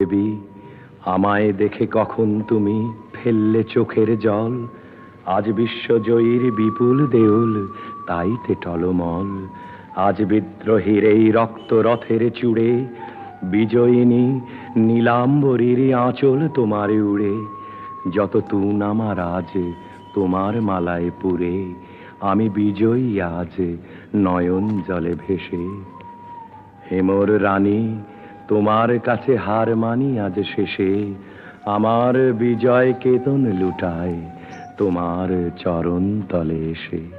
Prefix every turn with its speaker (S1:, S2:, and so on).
S1: দেবী, আমায় দেখে কখন তুমি ফেললে চোখের জল? আজ বিশ্বজয়ীর বিপুল দেউল, তাইতে টলমল। আজ বিদ্রোহীর এই রক্ত রথের চূড়ে, বিজয়িনী নীলাম্বরীর আঁচল তোমার উড়ে। যত তুন আমার আজ তোমার মালায় পুরে, আমি বিজয়ী আজ নয়ন জলে ভেসে। হেমর রানী, তোমার কাছে হার মানি আজ শেষে, আমার বিজয় কেতন লুটায় তোমার চরণ তলে এসে।